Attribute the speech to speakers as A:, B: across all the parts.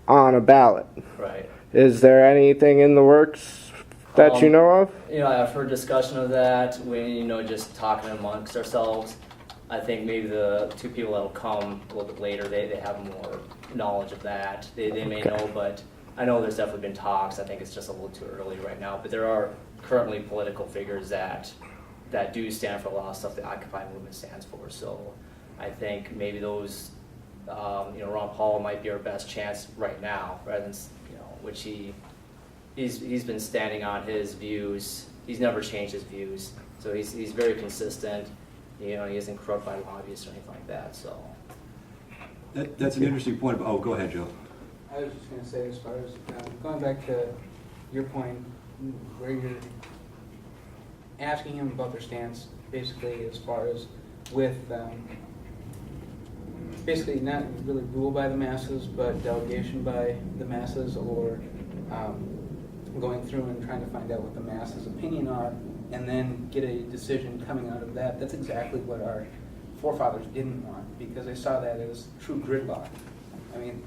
A: on a ballot.
B: Right.
A: Is there anything in the works that you know of?
B: You know, I've heard discussion of that. We, just talking amongst ourselves. I think maybe the two people that'll come a little bit later, they have more knowledge of that. They may know, but I know there's definitely been talks. I think it's just a little too early right now. But there are currently political figures that do stand for a lot of stuff the Occupy movement stands for. So I think maybe those, Ron Paul might be our best chance right now, rather than, which he's been standing on his views. He's never changed his views. So he's very consistent. He isn't corrupt by lobbyists or anything like that. So
C: that's an interesting point. Oh, go ahead, Joe.
D: I was just going to say, as far as going back to your point, where you're asking him about their stance, basically as far as with basically not really rule by the masses, but delegation by the masses, or going through and trying to find out what the masses' opinion are, and then get a decision coming out of that. That's exactly what our forefathers didn't want, because they saw that as true gridlock. I mean,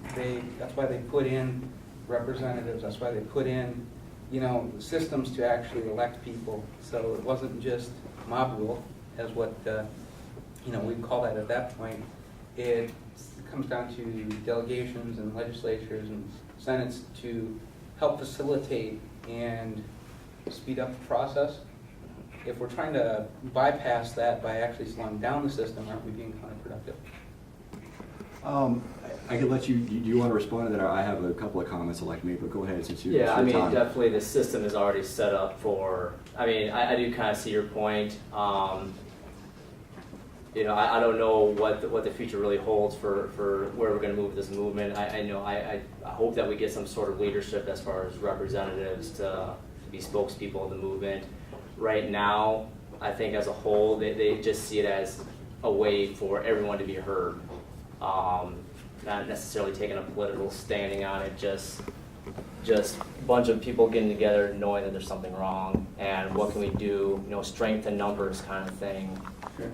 D: that's why they put in representatives. That's why they put in, systems to actually elect people. So it wasn't just mob rule, as what we'd call that at that point. It comes down to delegations and legislatures and senates to help facilitate and speed up the process. If we're trying to bypass that by actually slowing down the system, aren't we being counterproductive?
C: I could let you. Do you want to respond to that? I have a couple of comments I'd like to make, but go ahead since you.
B: yeah,
C: time.
B: Definitely the system is already set up for. I do kind of see your point. I don't know what the future really holds for where we're going to move this movement. I hope that we get some sort of leadership as far as representatives to be spokespeople of the movement. Right now, I think as a whole, they just see it as a way for everyone to be heard. Not necessarily taking a political standing on it, just a bunch of people getting together knowing that there's something wrong and what can we do, strength in numbers kind of thing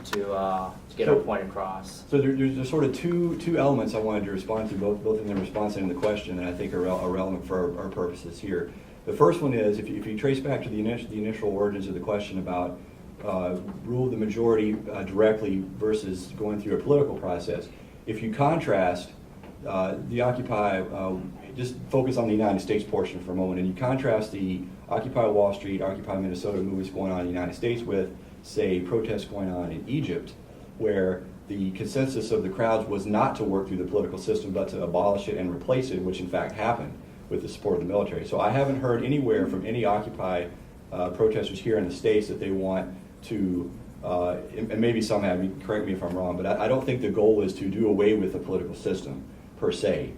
B: to get our point across.
C: So there's sort of two elements I wanted to respond to, both in the response and in the question, that I think are relevant for our purposes here. The first one is, if you trace back to the initial origins of the question about rule of the majority directly versus going through a political process, if you contrast the Occupy, just focus on the United States portion for a moment, and you contrast the Occupy Wall Street, Occupy Minnesota movements going on in the United States with, say, protests going on in Egypt, where the consensus of the crowds was not to work through the political system, but to abolish it and replace it, which in fact happened with the support of the military. So I haven't heard anywhere from any Occupy protesters here in the States that they want to, and maybe some have, correct me if I'm wrong, but I don't think the goal is to do away with the political system per se.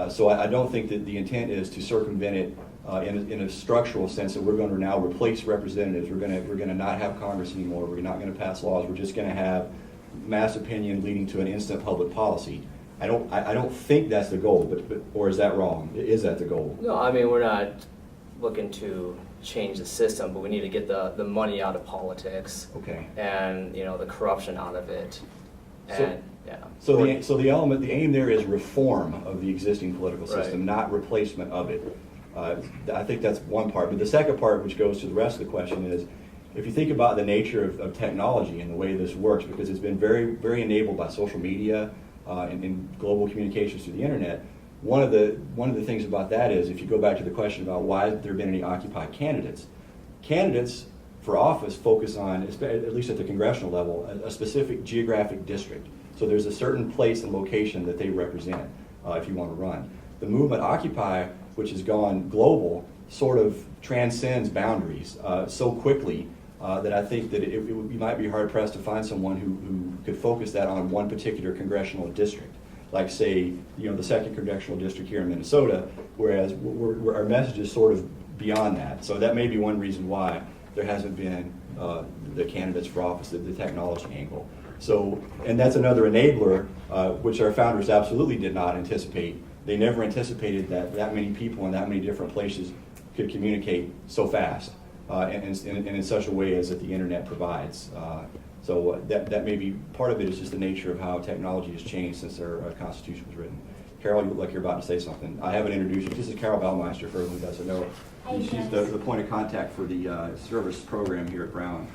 C: So I don't think that the intent is to circumvent it in a structural sense, that we're going to now replace representatives. We're going to not have Congress anymore. We're not going to pass laws. We're just going to have mass opinion leading to an instant public policy. I don't think that's the goal, but or is that wrong? Is that the goal?
B: No, we're not looking to change the system, but we need to get the money out of politics.
C: Okay.
B: And the corruption out of it. And
C: So the aim there is reform of the existing political system,
B: right,
C: not replacement of it. I think that's one part. But the second part, which goes to the rest of the question, is if you think about the nature of technology and the way this works, because it's been very, very enabled by social media and global communications through the internet. One of the things about that is, if you go back to the question about why there have been any Occupy candidates for office focus on, at least at the congressional level, a specific geographic district. So there's a certain place and location that they represent if you want to run. The movement Occupy, which has gone global, sort of transcends boundaries so quickly that I think that you might be hard pressed to find someone who could focus that on one particular congressional district. Like, say, the 2nd congressional district here in Minnesota, whereas our message is sort of beyond that. So that may be one reason why there hasn't been the candidates for office, the technology angle. So, and that's another enabler, which our founders absolutely did not anticipate. They never anticipated that many people in that many different places could communicate so fast and in such a way as that the internet provides. So that may be part of it, is just the nature of how technology has changed since our Constitution was written. Carol, you look like you're about to say something. I haven't introduced you. This is Carol Bellmeister, for everyone who doesn't know.
E: Hi,
C: She's
E: guys.
C: the point of contact for the service program here at Brown.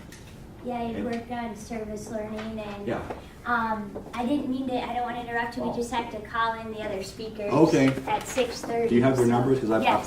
E: Yeah, I
C: And-
E: work on service learning and
C: Yeah.
E: I didn't mean to, I don't want to interrupt you. We just have to call in the other speakers
C: Okay.
E: at 6:30.
C: Do you have their
E: so-
C: numbers? Because I
E: Yes.